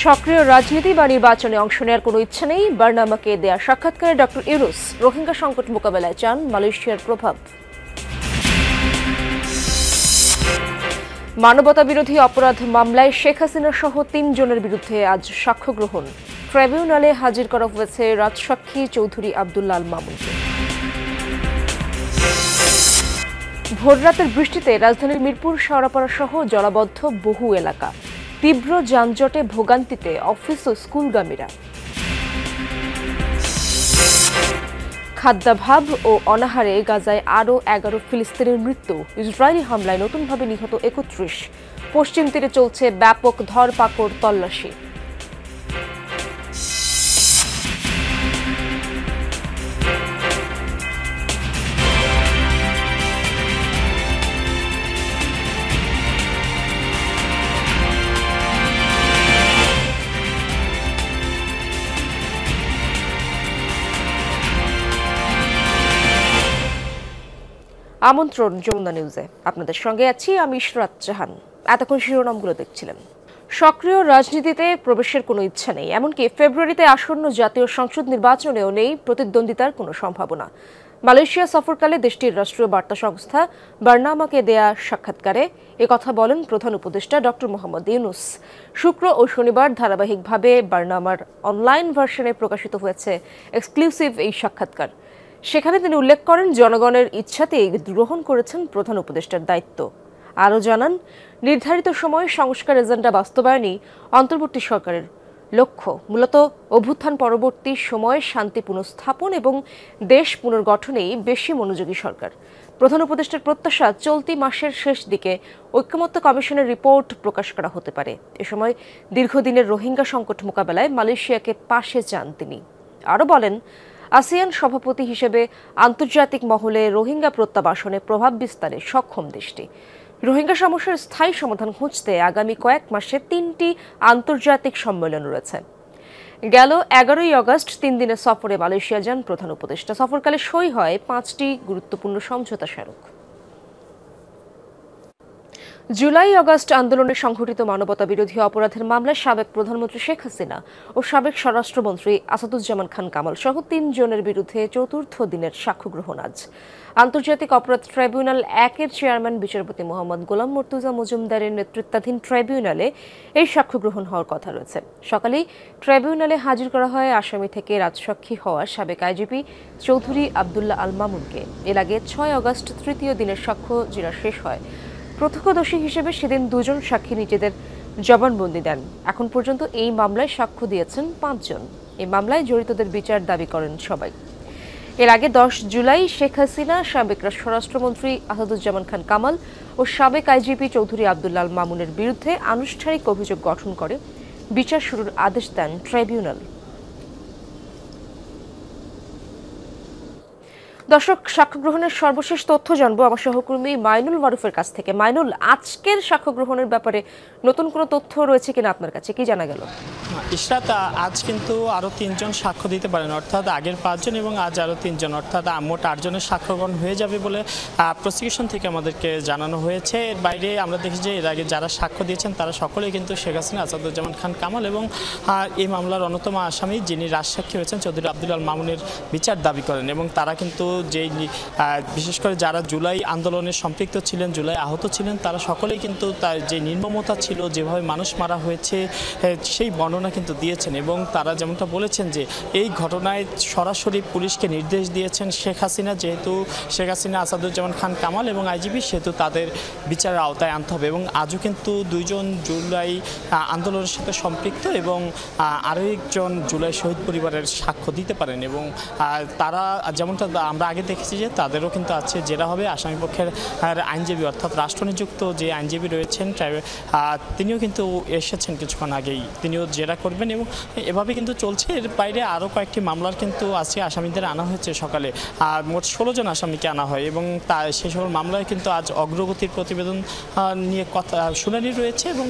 সক্রিয় রাজনীতি বা নির্বাচনে অংশ নেওয়ার কোনো ইচ্ছা নেই, বার্নামাকে দেয়া সাক্ষাৎকারে ডক্টর ইউনুস রোহিঙ্গা সংকট মোকাবেলায় চান মালয়েশিয়ার প্রভাব। মানবতাবিরোধী অপরাধ মামলায় শেখ হাসিনা সহ ৩ জনের বিরুদ্ধে আজ সাক্ষ্য গ্রহণ। ট্রাইব্যুনালে হাজির করা হয়েছে রাজসাক্ষী চৌধুরী আব্দুল্লাহ আল মামুনকে। ভোররাতের বৃষ্টিতে রাজধানীর মিরপুর শেওড়াপাড়া সহ জলাবদ্ধ বহু এলাকা, তীব্র যানজটে ভোগান্তিতে অফিস ও স্কুলগামীরা। খাদ্যাভাব ও অনাহারে গাজায় আরও 11 ফিলিস্তিনের মৃত্যু। ইসরায়েলি হামলায় নতুনভাবে নিহত 31। পশ্চিম তীরে চলছে ব্যাপক ধরপাকড় তল্লাশি। আমন্ত্রণ যমুনা নিউজে, আপনাদের সঙ্গে আছি আমি ইশরাত জাহান। এতক্ষণ শিরোনামগুলো দেখছিলেন। সক্রিয় রাজনীতিতে প্রবেশের কোনো ইচ্ছা নেই, এমনকি ফেব্রুয়ারিতে আসন্ন জাতীয় সংসদ নির্বাচনেও নেই প্রতিদ্বন্দ্বিতার কোনো সম্ভাবনা। মালয়েশিয়া সফরকালে দেশটির রাষ্ট্রীয় বার্তা সংস্থা বার্নামাকে দেয়া সাক্ষাৎকারে একথা বলেন প্রধান উপদেষ্টা ডক্টর মোহাম্মদ ইউনুস। শুক্র ও শনিবার ধারাবাহিকভাবে বার্নামার অনলাইন ভার্সনে প্রকাশিত হয়েছে এক্সক্লুসিভ এই সাক্ষাৎকার। সেখানে তিনি উল্লেখ করেন, জনগণের ইচ্ছাতেই গ্রহণ করেছেন প্রধান উপদেষ্টার দায়িত্ব। আরও জানান, নির্ধারিত সময়ে সংস্কার এজেন্ডা বাস্তবায়নই অন্তর্বর্তী সরকারের লক্ষ্য। মূলত অভ্যুত্থান পরবর্তী সময়ে শান্তি পুনঃস্থাপন এবং দেশ পুনর্গঠনেই বেশি মনোযোগী সরকার। প্রধান উপদেষ্টার প্রত্যাশা, চলতি মাসের শেষ দিকে ঐকমত্য কমিশনের রিপোর্ট প্রকাশ করা হতে পারে। এ সময় দীর্ঘদিনের রোহিঙ্গা সংকট মোকাবেলায় মালয়েশিয়াকে পাশে চান তিনি। আরও বলেন, আসিয়ান সভাপতি হিসেবে আন্তর্জাতিক মহলে রোহিঙ্গা প্রত্যাবাসনে প্রভাব বিস্তারে সক্ষম দেশটি। রোহিঙ্গা সমস্যার স্থায়ী সমাধান খুঁজতে আগামী কয়েক মাসে 3টি আন্তর্জাতিক সম্মেলন রয়েছে। গেল 11ই আগস্ট 3 দিনের সফরে মালয়েশিয়া যান প্রধান উপদেষ্টা। সফরকালে সই হয় 5টি গুরুত্বপূর্ণ সমঝোতা স্মারক। জুলাই আগস্ট আন্দোলনে সংঘটিত মানবতাবিরোধী অপরাধের মামলায় সাবেক প্রধানমন্ত্রী শেখ হাসিনা ও সাবেক স্বরাষ্ট্রমন্ত্রী আসাদুজ্জামান খান কামাল সহ 3 জনের বিরুদ্ধে চতুর্থ দিনের সাক্ষ্য গ্রহণ আজ। আন্তর্জাতিক অপরাধ ট্রাইব্যুনাল 1-এর চেয়ারম্যান বিচারপতি মোহাম্মদ গোলাম মুর্তুজা মজুমদারের নেতৃত্বাধীন ট্রাইব্যুনালে এই সাক্ষ্য গ্রহণ হওয়ার কথা রয়েছে। সকালেই ট্রাইব্যুনালে হাজির করা হয় আসামি থেকে রাজসাক্ষী হওয়া সাবেক আইজিপি চৌধুরী আব্দুল্লাহ আল মামুনকে। এর আগে 6 আগস্ট তৃতীয় দিনের সাক্ষ্য জেরা শেষ হয়। প্রত্যক্ষদর্শী হিসেবে সেদিন 2 জন সাক্ষী নিজেদের জবানবন্দি দেন। এখন পর্যন্ত এই মামলায় সাক্ষ্য দিয়েছেন 5 জন। এই মামলায় জড়িতদের বিচার দাবি করেন সবাই। এর আগে 10 জুলাই শেখ হাসিনা, সাবেক স্বরাষ্ট্রমন্ত্রী আসাদুজ্জামান খান কামাল ও সাবেক আইজিপি চৌধুরী আব্দুল্লাহ আল মামুনের বিরুদ্ধে আনুষ্ঠানিক অভিযোগ গঠন করে বিচার শুরুর আদেশ দেন ট্রাইব্যুনাল। দর্শক, সাক্ষ্য গ্রহণের সর্বশেষ তথ্য জানবো আমার সহকর্মী মাইনুল মারুফের কাছ থেকে। মাইনুল, আজকের সাক্ষ্য গ্রহণের ব্যাপারে নতুন কোনো তথ্য রয়েছে কিনা আপনার কাছে, কি জানা গেল? ইশরাত, আজ কিন্তু আরও 3 জন সাক্ষ্য দিতে পারেন, অর্থাৎ আগের 5 জন এবং আজ আরও 3 জন, অর্থাৎ মোট 8 জনের সাক্ষ্য গ্রহণ হয়ে যাবে বলে প্রসিকিউশন থেকে আমাদেরকে জানানো হয়েছে। এর বাইরে আমরা দেখি যে এর আগে যারা সাক্ষ্য দিয়েছেন তারা সকলেই কিন্তু শেখ হাসিনা, আসাদুজ্জামান খান কামাল এবং এই মামলার অন্যতম আসামি যিনি রাজসাক্ষী হয়েছেন চৌধুরী আব্দুল্লাহ আল মামুনের বিচার দাবি করেন। এবং তারা কিন্তু যেই বিশেষ করে যারা জুলাই আন্দোলনে সম্পৃক্ত ছিলেন, জুলাই আহত ছিলেন, তারা সকলেই কিন্তু তার যে নির্মমতা ছিল, যেভাবে মানুষ মারা হয়েছে সেই বর্ণনা কিন্তু দিয়েছেন। এবং তারা যেমনটা বলেছেন যে এই ঘটনায় সরাসরি পুলিশকে নির্দেশ দিয়েছেন শেখ হাসিনা, যেহেতু শেখ হাসিনা, আসাদুজ্জামান খান কামাল এবং আইজিপি, সেহেতু তাদের বিচারের আওতায় আনতে হবে। এবং আজও কিন্তু 2 জন জুলাই আন্দোলনের সাথে সম্পৃক্ত এবং আরও 1 জন জুলাই শহীদ পরিবারের সাক্ষ্য দিতে পারেন। এবং তারা যেমনটা আমরা আগে দেখেছি যে তাদেরও কিন্তু আছে জেরা হবে। আসামিপক্ষের আইনজীবী অর্থাৎ রাষ্ট্রনিযুক্ত যে আইনজীবী রয়েছেন তিনিও কিন্তু এসেছেন কিছুক্ষণ আগেই, তিনিও জেরা করবেন এবং এভাবে কিন্তু চলছে। এর বাইরে আরও কয়েকটি মামলার কিন্তু আজকে আসামিদের আনা হয়েছে সকালে, আর মোট 16 জন আসামিকে আনা হয় এবং সেই সকল মামলায় কিন্তু আজ অগ্রগতির প্রতিবেদন নিয়ে কথা শুনানি রয়েছে এবং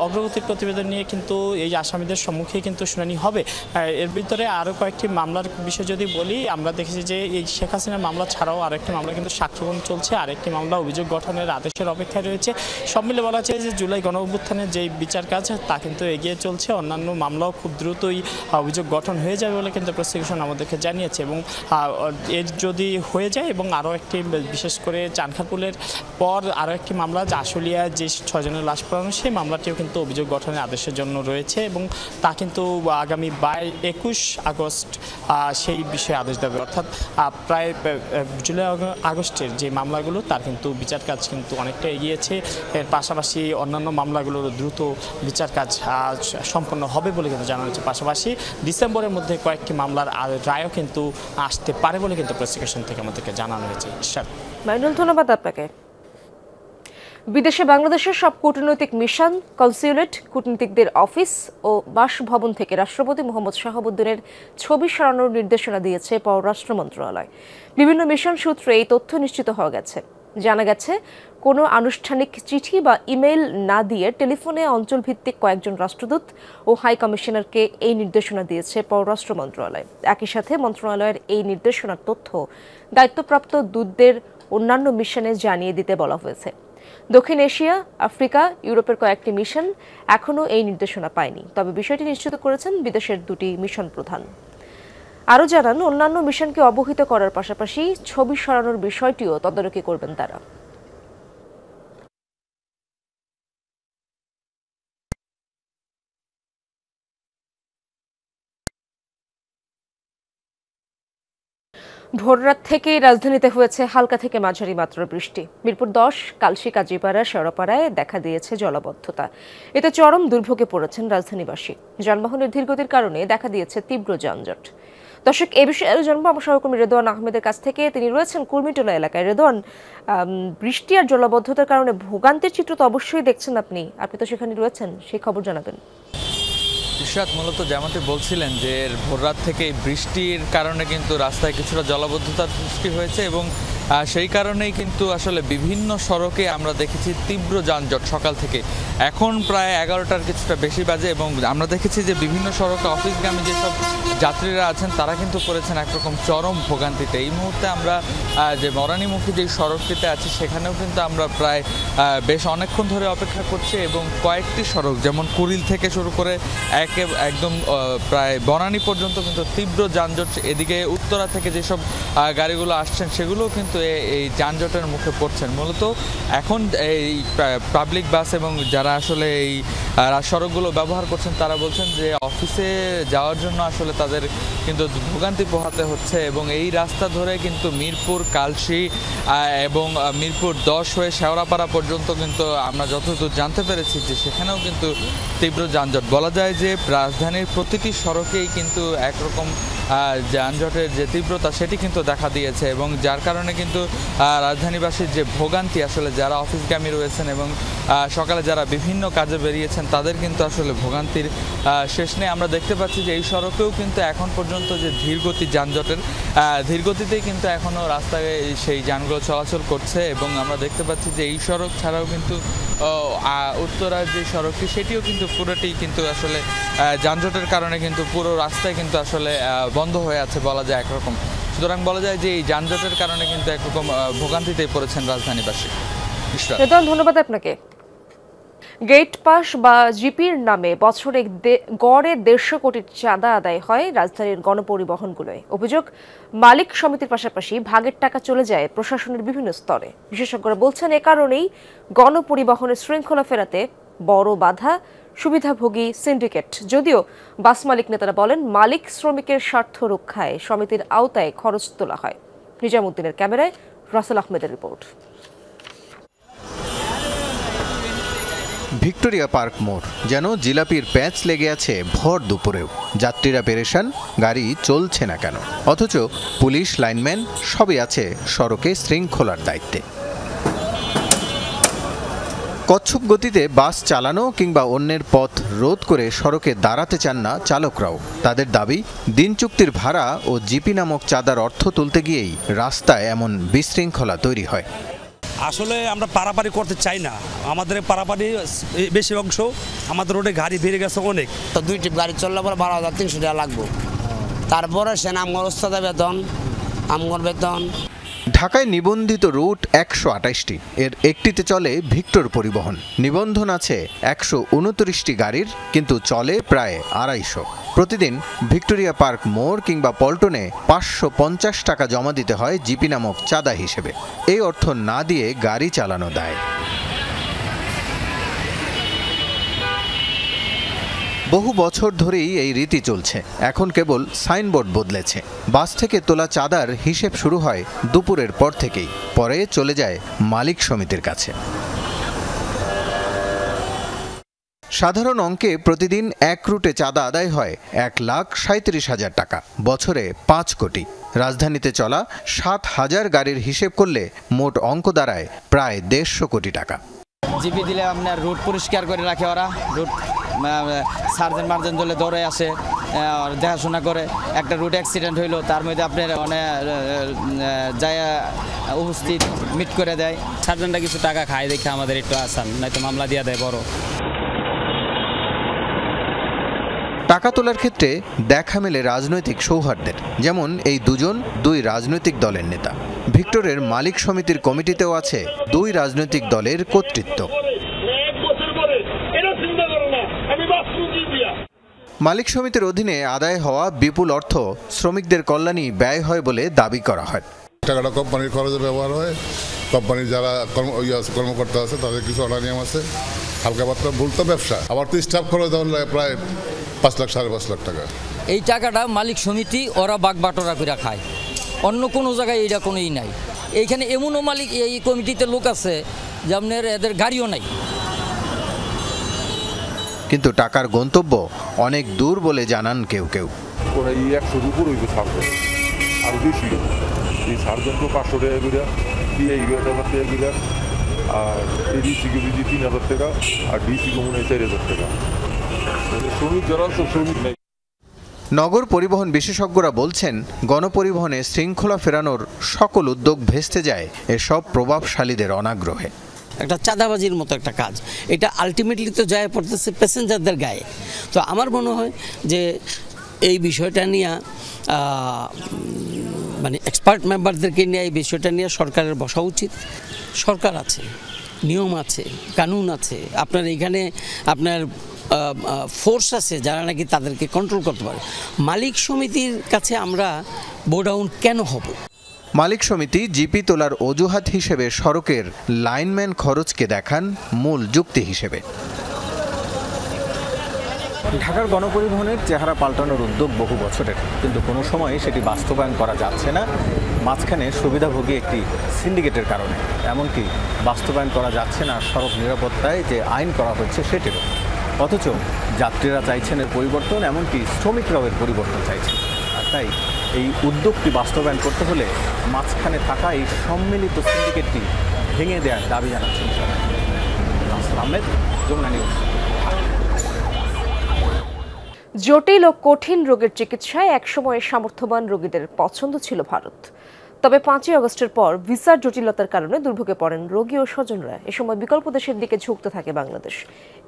অগ্রগতির প্রতিবেদন নিয়ে কিন্তু এই আসামিদের সম্মুখে কিন্তু শুনানি হবে। এর ভিতরে আরও কয়েকটি মামলার বিষয় যদি বলি, আমরা দেখেছি যে এই শেখ হাসিনার মামলা ছাড়াও আরেকটি মামলা কিন্তু সাক্ষ্যগ্রহণ চলছে, আরেকটি মামলা অভিযোগ গঠনের আদেশের অপেক্ষায় রয়েছে। সব মিলে বলা যায় যে জুলাই গণঅভ্যুত্থানের যে বিচার কাজ তা কিন্তু এগিয়ে চলছে। অন্যান্য মামলাও খুব দ্রুতই অভিযোগ গঠন হয়ে যাবে বলে কিন্তু প্রসিকিউশন আমাদেরকে জানিয়েছে এবং এর যদি হয়ে যায় এবং আরও একটি বিশেষ করে চানখারপুলের পর আরও একটি মামলা আশুলিয়া যে 6 জনের লাশ পড়ানো, সেই মামলাটিও কিন্তু অভিযোগ গঠনের আদেশের জন্য রয়েছে এবং তা কিন্তু আগামী 21 আগস্ট সেই বিষয়ে আদেশ দেবে। অর্থাৎ প্রায় জুলাই আগস্টের যে মামলাগুলো তার কিন্তু বিচার কাজ কিন্তু অনেকটা এগিয়েছে। এর পাশাপাশি অন্যান্য মামলাগুলোর দ্রুত বিচার কাজ সম্পন্ন হবে বলে কিন্তু জানানো হচ্ছে। পাশাপাশি ডিসেম্বরের মধ্যে কয়েকটি মামলার রায়ও কিন্তু আসতে পারে বলে কিন্তু প্রসিকিউশন থেকে আমাদেরকে জানানো হয়েছে। মাইনুল, ধন্যবাদ আপনাকে। বিদেশে বাংলাদেশের সব কূটনৈতিক মিশন, কনসুলেট, কূটনীতিকদের অফিস ও বাসভবন থেকে রাষ্ট্রপতি মোহাম্মদ শাহাবুদ্দিনের ছবি সরানোর নির্দেশনা দিয়েছে পররাষ্ট্র মন্ত্রণালয়। বিভিন্ন মিশন সূত্রে এই তথ্য নিশ্চিত হওয়া গেছে। জানা গেছে, কোনো আনুষ্ঠানিক চিঠি বা ইমেইল না দিয়ে টেলিফোনে অঞ্চলভিত্তিক কয়েকজন রাষ্ট্রদূত ও হাই কমিশনারকে এই নির্দেশনা দিয়েছে পররাষ্ট্র মন্ত্রণালয়। একই সাথে মন্ত্রণালয়ের এই নির্দেশনার তথ্য দায়িত্বপ্রাপ্ত দূতদের অন্যান্য মিশনে জানিয়ে দিতে বলা হয়েছে। দক্ষিণ এশিয়া, আফ্রিকা, ইউরোপের কয়েকটি মিশন এখনও এই নির্দেশনা পায়নি, তবে বিষয়টি নিশ্চিত করেছেন বিদেশের দুটি মিশন প্রধান। আরও জানান, অন্যান্য মিশনকে অবহিত করার পাশাপাশি ছবি সরানোর বিষয়টিও তদারকি করবেন তারা। ভোররাত থেকেই রাজধানীতে হয়েছে হালকা থেকে মাঝারি মাত্রার বৃষ্টি। মিরপুর 10, কালশী, কাজীপাড়া, শেওড়াপাড়ায় দেখা দিয়েছে জলাবদ্ধতা। এতে চরম দুর্ভোগে পড়েছেন রাজধানীবাসী। যানবাহনের ধীরগতির কারণে দেখা দিয়েছে তীব্র যানজট। দর্শক, এ বিষয়ে আরও জানবো আমার সহকর্মী রেদওয়ান আহমেদের কাছ থেকে। তিনি রয়েছেন কুর্মিটোলা এলাকায়। রেদওয়ান, বৃষ্টি আর জলাবদ্ধতার কারণে ভোগান্তির চিত্র তো অবশ্যই দেখছেন আপনি তো সেখানে রয়েছেন, সেই খবর জানাবেন। ইশরাত, মূলত যেমনটি বলছিলেন যে ভোররাত থেকে বৃষ্টির কারণে কিন্তু রাস্তায় কিছুটা জলাবদ্ধতার সৃষ্টি হয়েছে এবং সেই কারণেই কিন্তু আসলে বিভিন্ন সড়কে আমরা দেখেছি তীব্র যানজট সকাল থেকে। এখন প্রায় 11টার কিছুটা বেশি বাজে এবং আমরা দেখেছি যে বিভিন্ন সড়কে অফিসগামী যেসব যাত্রীরা আছেন তারা কিন্তু পড়েছেন একরকম চরম ভোগান্তিতে। এই মুহূর্তে আমরা যে মরানীমুখী যে সড়কটিতে আছি সেখানেও কিন্তু আমরা প্রায় বেশ অনেকক্ষণ ধরে অপেক্ষা করছি এবং কয়েকটি সড়ক যেমন কুড়িল থেকে শুরু করে একদম প্রায় বনানী পর্যন্ত কিন্তু তীব্র যানজট। এদিকে উত্তরা থেকে যেসব গাড়িগুলো আসছেন সেগুলোও কিন্তু এই যানজটের মুখে পড়ছেন। মূলত এখন এই পাবলিক বাস এবং যারা আসলে এই সড়কগুলো ব্যবহার করছেন তারা বলছেন যে অফিসে যাওয়ার জন্য আসলে তাদের কিন্তু ভোগান্তি পোহাতে হচ্ছে এবং এই রাস্তা ধরে কিন্তু মিরপুর, কালশী এবং মিরপুর 10 হয়ে শেওড়াপাড়া পর্যন্ত কিন্তু আমরা যতদূর জানতে পেরেছি যে সেখানেও কিন্তু তীব্র যানজট। বলা যায় যে রাজধানীর প্রতিটি সড়কেই কিন্তু একরকম যানজটের যে তীব্রতা সেটি কিন্তু দেখা দিয়েছে এবং যার কারণে কিন্তু রাজধানীবাসীর যে ভোগান্তি, আসলে যারা অফিসগামী রয়েছেন এবং সকালে যারা বিভিন্ন কাজে বেরিয়েছেন তাদের কিন্তু আসলে ভোগান্তির শেষ নেই। আমরা দেখতে পাচ্ছি যে এই সড়কেও কিন্তু এখন পর্যন্ত যে ধীরগতি যানজটের ধীরগতিতেই কিন্তু এখনও রাস্তায় সেই যানগুলো চলাচল করছে এবং আমরা দেখতে পাচ্ছি যে এই সড়ক ছাড়াও কিন্তু উত্তরার যে সড়কটি সেটিও কিন্তু পুরোটি কিন্তু আসলে যানজটের কারণে কিন্তু পুরো রাস্তায় কিন্তু আসলে বন্ধ হয়ে আছে বলা যায় একরকম। সুতরাং বলা যায় যে এই যানজটের কারণে কিন্তু একরকম ভোগান্তিতে পড়েছেন রাজধানীবাসী। ধন্যবাদ আপনাকে। গেট পাস বা জিপির নামে বছরে গড়ে 150 কোটির চাঁদা আদায় হয় রাজধানীর গণপরিবহনগুলোয়। অভিযোগ, মালিক সমিতির পাশাপাশি ভাগের টাকা চলে যায় প্রশাসনের বিভিন্ন স্তরে। বিশেষজ্ঞরা বলছেন এ কারণেই গণপরিবহনের শৃঙ্খলা ফেরাতে বড় বাধা সুবিধাভোগী সিন্ডিকেট। যদিও বাস মালিক নেতারা বলেন মালিক শ্রমিকের স্বার্থ রক্ষায় সমিতির আওতায় খরচ তোলা হয়। নিজামুদ্দিনের ক্যামেরায় রাসেল আহমেদের রিপোর্ট। ভিক্টোরিয়া পার্ক মোড় যেন জিলাপির প্যাঁচ লেগে আছে ভর দুপুরেও। যাত্রীরা পেরেশান, গাড়ি চলছে না কেন, অথচ পুলিশ, লাইনম্যান সবই আছে সড়কে শৃঙ্খলার দায়িত্বে। কচ্ছপ গতিতে বাস চালানো কিংবা অন্যের পথ রোধ করে সড়কে দাঁড়াতে চান না চালকরাও। তাদের দাবি, দিন চুক্তির ভাড়া ও জিপি নামক চাঁদার অর্থ তুলতে গিয়েই রাস্তায় এমন বিশৃঙ্খলা তৈরি হয়। আসলে আমরা পারাপারি করতে চাই না, আমাদের পারাপারি বেশি অংশ আমাদের রোডে গাড়ি বেড়ে গেছে অনেক। তো 2 ট্রিপ গাড়ি চললে পরে 12,300 টাকা লাগবে। তারপরে সেন আমগর ওস্তাদের বেতন, আমগর বেতন। ঢাকায় নিবন্ধিত রুট 128টি, এর একটিতে চলে ভিক্টর পরিবহন। নিবন্ধন আছে 129টি গাড়ির, কিন্তু চলে প্রায় 250। প্রতিদিন ভিক্টোরিয়া পার্ক মোড় কিংবা পল্টনে 550 টাকা জমা দিতে হয় জিপি নামক চাঁদা হিসেবে। এই অর্থ না দিয়ে গাড়ি চালানো দায়। বহু বছর ধরেই এই রীতি চলছে। এখন কেবল সাইনবোর্ড বদলেছে। বাস থেকে তোলা চাঁদার হিসেব শুরু হয় দুপুরের পর থেকেই, পরে চলে যায় মালিক সমিতির কাছে। সাধারণ অঙ্কে প্রতিদিন এক রুটে চাঁদা আদায় হয় 1,37,000 টাকা, বছরে 5 কোটি। রাজধানীতে চলা 7,000 গাড়ির হিসেব করলে মোট অঙ্ক দাঁড়ায় প্রায় 150 কোটি টাকা। জিপি দিলে আপনার রুট পরিষ্কার করে রাখে ওরা, রুট সার্জেন্ট মার্জেন্ট দলে দৌড়ে আসে, দেখাশোনা করে। একটা রুট অ্যাক্সিডেন্ট হইলো, তার মধ্যে আপনার অনেক যায় উপস্থিত মিট করে দেয়। সার্জেন্টরা কিছু টাকা খায় দেখে আমাদের একটু আসান, নয়তো মামলা দিয়ে দেয় বড়। টাকা তোলার ক্ষেত্রে দেখা মেলে রাজনৈতিক সৌহার্দ্যের, যেমন এই দুজন 2 রাজনৈতিক দলের নেতা। ভিক্টরের মালিক সমিতির কমিটিতেও আছে 2 রাজনৈতিক দলের কর্তৃত্ব। মালিক সমিতির অধীনে আদায় হওয়া বিপুল অর্থ শ্রমিকদের কল্যাণে ব্যয় হয় বলে দাবি করা হয়। টাকাটা কোম্পানির খরচে ব্যবহার হয়, কোম্পানির যারা কর্মকর্তা আছে তাদের কিছু অর্ডার নিয়ম আছে, হালকা পাতলা বলতে ব্যবসা। আবার তো স্টাফ খরচ দেওয়া লাগে প্রায় 5 লাখ 5.5 লাখ টাকা। এই টাকাটা মালিক সমিতি ওরা বাগ বাটোরা করে খায়, অন্য কোনো জায়গায় এইটা কোনোই নাই। এইখানে এমনও মালিক এই কমিটিতে লোক আছে যে আপনার এদের গাড়িও নাই। কিন্তু টাকার গন্তব্য অনেক দূর বলে জানান কেউ কেউ। 100 উপর হইবে সার্জেন্ট, আর বেশি এই সার্জেন্টও 500 টাকা করে, এই 11,000 টাকা করে, আর এডিসি কে দিদি 3,000 টাকা, আর ডিসি কে মনে হয় 4,000 টাকা। শ্রমিক যারা শ্রমিক নেই। নগর পরিবহন বিশেষজ্ঞরা বলছেন, গণপরিবহনে শৃঙ্খলা ফেরানোর সকল উদ্যোগ ভেস্তে যায় এসব প্রভাবশালীদের অনাগ্রহে। একটা চাঁদাবাজির মতো একটা কাজ, এটা আলটিমেটলি তো যায় পড়তেছে প্যাসেঞ্জারদের গায়ে। তো আমার মনে হয় যে এই বিষয়টা নিয়ে মানে এক্সপার্ট মেম্বারদেরকে নিয়ে এই বিষয়টা নিয়ে সরকারের বসা উচিত। সরকার আছে, নিয়ম আছে, কানুন আছে, আপনার এখানে আপনার ফোর্স আছে যারা নাকি তাদেরকে কন্ট্রোল করতে পারে। মালিক সমিতির কাছে আমরা বোডাউন কেন হব? মালিক সমিতি জিপি তোলার অজুহাত হিসেবে সড়কের লাইনম্যান খরচকে দেখান মূল যুক্তি হিসেবে। ঢাকার গণপরিবহনের চেহারা পাল্টানোর উদ্যোগ বহু বছরের, কিন্তু কোনো সময় সেটি বাস্তবায়ন করা যাচ্ছে না মাঝখানে সুবিধাভোগী একটি সিন্ডিকেটের কারণে। এমনকি বাস্তবায়ন করা যাচ্ছে না সড়ক নিরাপত্তায় যে আইন করা হচ্ছে সেটিরও। অথচ যাত্রীরা চাইছেন এর পরিবর্তন, এমনকি শ্রমিকরাও এর পরিবর্তন চাইছেন। আর তাই এই উদ্যোগটি বাস্তবায়ন করতে হলে মাঝখানে থাকা এই সম্মিলিত সিন্ডিকেটটি ভেঙে দেওয়ার দাবি জানাচ্ছেন নাসির আহমেদ, যমুনা নিউজ। জটিল ও কঠিন রোগের চিকিৎসায় একসময় সামর্থ্যবান রোগীদের পছন্দ ছিল ভারত। তবে 5ই আগস্টের পর ভিসার জটিলতার কারণে দুর্ভোগে পড়েন রোগী ও স্বজনরা। এ সময় বিকল্প দেশের দিকে ঝুঁকতে থাকে বাংলাদেশ।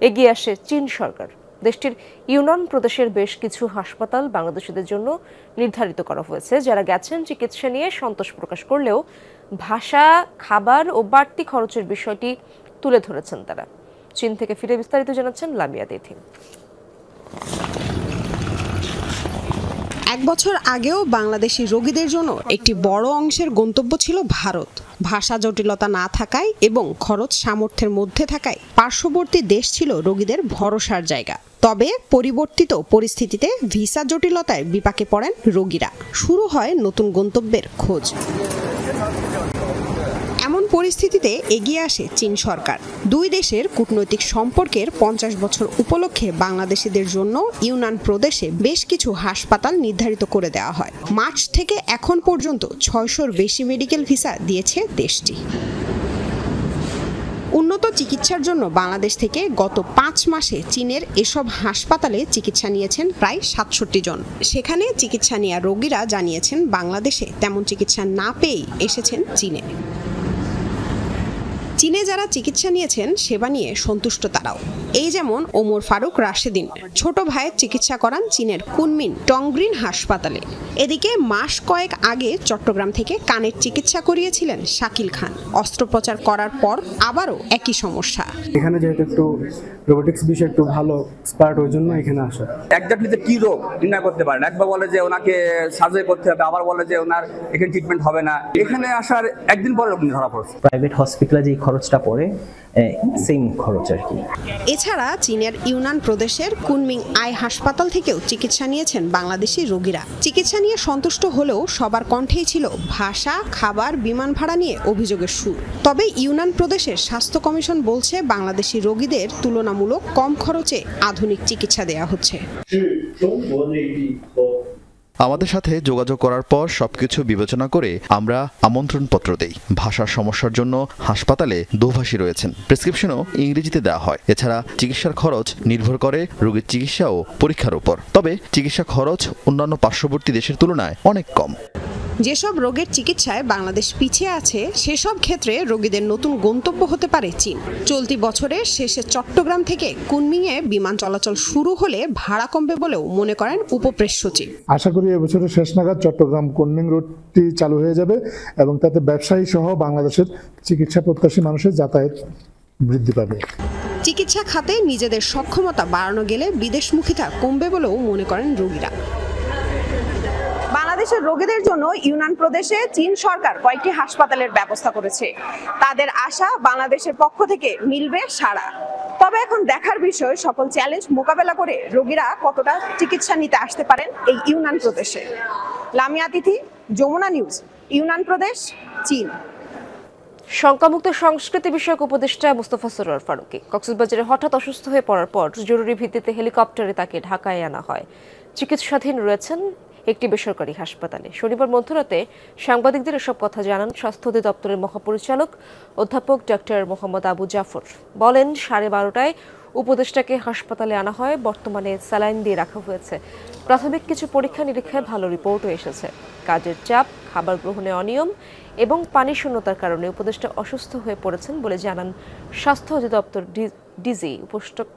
এগিয়ে আসে চীন সরকার। দেশটির ইউনান প্রদেশের বেশ কিছু হাসপাতাল বাংলাদেশিদের জন্য নির্ধারিত করা হয়েছে। যারা গেছেন চিকিৎসা নিয়ে সন্তোষ প্রকাশ করলেও ভাষা, খাবার ও বাড়তি খরচের বিষয়টি তুলে ধরেছেন তারা। চীন থেকে ফিরে বিস্তারিত জানাচ্ছেন লামিয়া তিথি। 1 বছর আগেও বাংলাদেশি রোগীদের জন্য একটি বড় অংশের গন্তব্য ছিল ভারত। ভাষা জটিলতা না থাকায় এবং খরচ সামর্থ্যের মধ্যে থাকায় পার্শ্ববর্তী দেশ ছিল রোগীদের ভরসার জায়গা। তবে পরিবর্তিত পরিস্থিতিতে ভিসা জটিলতায় বিপাকে পড়েন রোগীরা। শুরু হয় নতুন গন্তব্যের খোঁজ। এমন পরিস্থিতিতে এগিয়ে আসে চীন সরকার। 2 দেশের কূটনৈতিক সম্পর্কের 50 বছর উপলক্ষে বাংলাদেশিদের জন্য ইউনান প্রদেশে বেশ কিছু হাসপাতাল নির্ধারিত করে দেওয়া হয়। মার্চ থেকে এখন পর্যন্ত 600-র বেশি মেডিকেল ভিসা দিয়েছে দেশটি। উন্নত চিকিৎসার জন্য বাংলাদেশ থেকে গত 5 মাসে চীনের এসব হাসপাতালে চিকিৎসা নিয়েছেন প্রায় 67 জন। সেখানে চিকিৎসা নেওয়া রোগীরা জানিয়েছেন বাংলাদেশে তেমন চিকিৎসা না পেয়েই এসেছেন চীনে। চীনে যারা চিকিৎসা নিয়েছেন সেবা নিয়ে সন্তুষ্ট তারাও। এই যেমন ওমর ফারুক রাশেদিন, ছোট ভাইয়ের চিকিৎসা করান চীনের কুনমিং টংগ্রিন হাসপাতালে। এদিকে মাস কয়েক আগে চট্টগ্রাম থেকে কানের চিকিৎসা করিয়েছিলেন শাকিল খান। অস্ত্রোপচার করার পর আবারও একই সমস্যা। এখানে যেহেতু একটু রোবোটিক্স বিষয় একটু ভালো এক্সপার্ট, ওই জন্য এখানে আসা। একজাক্টলি কি রোগ নির্ণয় করতে পারেন, একবার বলে যে ওনাকে সার্জারি করতে হবে, আবার বলে যে ওনার এখানে ট্রিটমেন্ট হবে না। এখানে আসার একদিন পরে রোগ ধরা পড়ছে। প্রাইভেট হসপিটালে যে খরচটা পড়ে সেম খরচ আর কি। এছাড়া চীনের ইউনান প্রদেশের কুনমিং আই হাসপাতাল থেকেও চিকিৎসা নিয়েছেন বাংলাদেশি রোগীরা। চিকিৎসা নিয়ে সন্তুষ্ট হলেও সবার কণ্ঠেই ছিল ভাষা, খাবার, বিমান ভাড়া নিয়ে অভিযোগের সুর। তবে ইউনান প্রদেশের স্বাস্থ্য কমিশন বলছে বাংলাদেশি রোগীদের তুলনামূলক কম খরচে আধুনিক চিকিৎসা দেওয়া হচ্ছে। আমাদের সাথে যোগাযোগ করার পর সবকিছু বিবেচনা করে আমরা আমন্ত্রণপত্র দেই। ভাষার সমস্যার জন্য হাসপাতালে দোভাষী রয়েছেন, প্রেসক্রিপশনও ইংরেজিতে দেওয়া হয়। এছাড়া চিকিৎসার খরচ নির্ভর করে রোগীর চিকিৎসা ও পরীক্ষার উপর। তবে চিকিৎসা খরচ অন্যান্য পার্শ্ববর্তী দেশের তুলনায় অনেক কম। যেসব রোগের চিকিৎসায় বাংলাদেশ পিছিয়ে আছে সেসব ক্ষেত্রে রোগীদের নতুন গন্তব্য হতে পারে চীন। চলতি বছরের শেষে চট্টগ্রাম থেকে কুনমিংয়ে বিমান চলাচল শুরু হলে ভাড়া কমবে বলেও মনে করেন উপপ্রেস সচিব। আশা করি এবছরের শেষ নাগাদ চট্টগ্রাম কুনমিং রুটটি চালু হয়ে যাবে এবং তাতে ব্যবসায়ী সহ বাংলাদেশের চিকিৎসা প্রত্যাশী মানুষের যাতায়াত বৃদ্ধি পাবে। চিকিৎসা খাতে নিজেদের সক্ষমতা বাড়ানো গেলে বিদেশমুখিতা কমবে বলেও মনে করেন রোগীরা। বাংলাদেশের রোগীদের জন্য ইউনান প্রদেশে চীন সরকার কয়েকটি হাসপাতালের ব্যবস্থা করেছে। তাদের আশা বাংলাদেশের পক্ষ থেকে মিলবে সাড়া। তবে এখন দেখার বিষয় সকল চ্যালেঞ্জ মোকাবেলা করে রোগীরা কতটা চিকিৎসা নিতে আসতে পারেন এই ইউনান প্রদেশে। লামিয়া তিথি, যমুনা নিউজ, ইউনান প্রদেশ, চীন। শঙ্কামুক্ত সংস্কৃতি বিষয়ক উপদেষ্টা মোস্তফা সরোয়ার ফারুকী কক্সবাজারে হঠাৎ অসুস্থ হয়ে পড়ার পর জরুরি ভিত্তিতে হেলিকপ্টারে তাকে ঢাকায় আনা হয়। চিকিৎসাধীন রয়েছেন একটি বেসরকারি হাসপাতালে। শনিবার মধ্যরাতে সাংবাদিকদের এসব কথা জানান স্বাস্থ্য অধিদপ্তরের মহাপরিচালক অধ্যাপক ডক্টর মোহাম্মদ আবু জাফর। বলেন 12:30টায় উপদেষ্টাকে হাসপাতালে আনা হয়। বর্তমানে স্যালাইন দিয়ে রাখা হয়েছে। প্রাথমিক কিছু পরীক্ষা নিরীক্ষায় ভালো রিপোর্টও এসেছে। কাজের চাপ, খাবার গ্রহণে অনিয়ম এবং পানি শূন্যতার কারণে উপদেষ্টা অসুস্থ হয়ে পড়েছেন বলে জানান স্বাস্থ্য অধিদপ্তর ডিজি।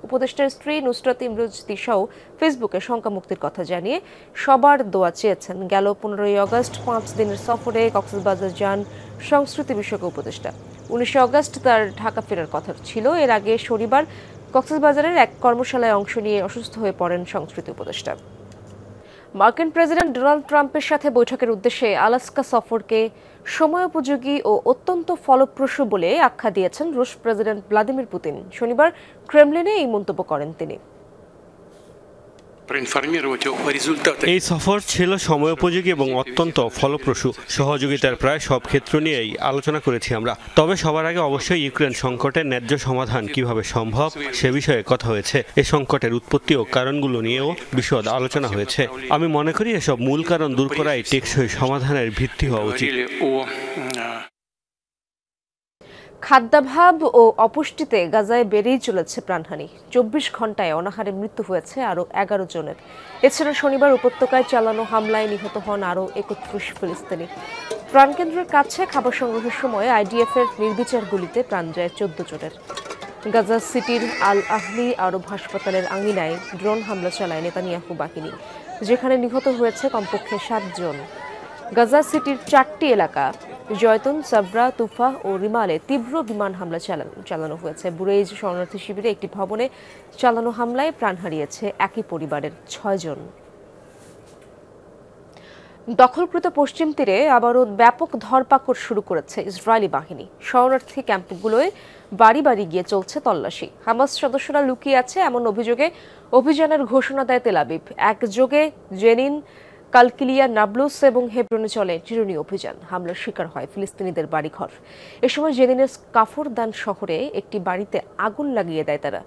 উপদেষ্টার স্ত্রী নুসরাত ইমরোজ তিশাও ফেসবুকে শঙ্কামুক্তির কথা জানিয়ে সবার দোয়া চেয়েছেন। গেল 15ই আগস্ট 5 দিনের সফরে কক্সবাজার যান সংস্কৃতি বিষয়ক উপদেষ্টা। 19 আগস্ট তার ঢাকা ফেরার কথা ছিল। এর আগে শনিবার কক্সবাজারের এক কর্মশালায় অংশ নিয়ে অসুস্থ হয়ে পড়েন সংস্কৃতি উপদেষ্টা। মার্কিন প্রেসিডেন্ট ডোনাল্ড ট্রাম্পের সাথে বৈঠকের উদ্দেশ্যে আলাস্কা সফরকে সময়োপযোগী ও অত্যন্ত ফলপ্রসূ বলে আখ্যা দিয়েছেন রুশ প্রেসিডেন্ট ভ্লাদিমির পুতিন। শনিবার ক্রেমলিনে এই মন্তব্য করেন তিনি। এই সফর ছিল সময়োপযোগী এবং অত্যন্ত ফলপ্রসূ। সহযোগিতার প্রায় সব ক্ষেত্র নিয়েই আলোচনা করেছি আমরা। তবে সবার আগে অবশ্যই ইউক্রেন সংকটের ন্যায্য সমাধান কিভাবে সম্ভব সে বিষয়ে কথা হয়েছে। এই সংকটের উৎপত্তি ও কারণগুলো নিয়েও বিশদ আলোচনা হয়েছে। আমি মনে করি এসব মূল কারণ দূর করাই টেকসই সমাধানের ভিত্তি হওয়া উচিত। খাদ্যাভাব ও অপুষ্টিতে গাজায় বেড়েই চলেছে প্রাণহানি। 24 ঘন্টায় অনাহারে মৃত্যু হয়েছে আরও 11 জনের। এছাড়া শনিবার উপত্যকায় চালানো হামলায় নিহত হন আরও 31 ফিলিস্তিনি। প্রাণকেন্দ্রের কাছে খাবার সংগ্রহের সময় আইডিএফের নির্বিচার গুলিতে প্রাণ যায় 14 জনের। গাজা সিটির আল আহলি আরব হাসপাতালের আঙিনায় ড্রোন হামলা চালায় নেতানিয়াহু বাহিনী, যেখানে নিহত হয়েছে কমপক্ষে 7 জন। গাজা সিটির 4টি এলাকা জয়তুন, সাবরা, তুফা ও রিমালে তীব্র বিমান হামলা চালানো হয়েছে। বুরেইজ শরণার্থী শিবিরে একটি ভবনে চালানো হামলায় প্রাণ হারিয়েছে একই পরিবারের 6 জন। দখলকৃত পশ্চিম তীরে আবারও ব্যাপক ধরপাকড় শুরু করেছে ইসরায়েলি বাহিনী। শরণার্থী ক্যাম্পগুলোয় বাড়ি বাড়ি গিয়ে চলছে তল্লাশি। হামাস সদস্যরা লুকিয়ে আছে এমন অভিযোগে অভিযানের ঘোষণা দেয় তেল আবিব। একযোগে জেনিন, কালকিলিয়া, নাবলুস এবং হেব্রনে চলে চিরুনি অভিযান। হামলার শিকার হয় ফিলিস্তিনিদের বাড়িঘর। এ সময় জেনিনের কাফরদান শহরে একটি বাড়িতে আগুন লাগিয়ে দেয় তারা।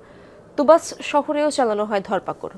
তুবাস শহরেও চালানো হয় ধরপাকড়।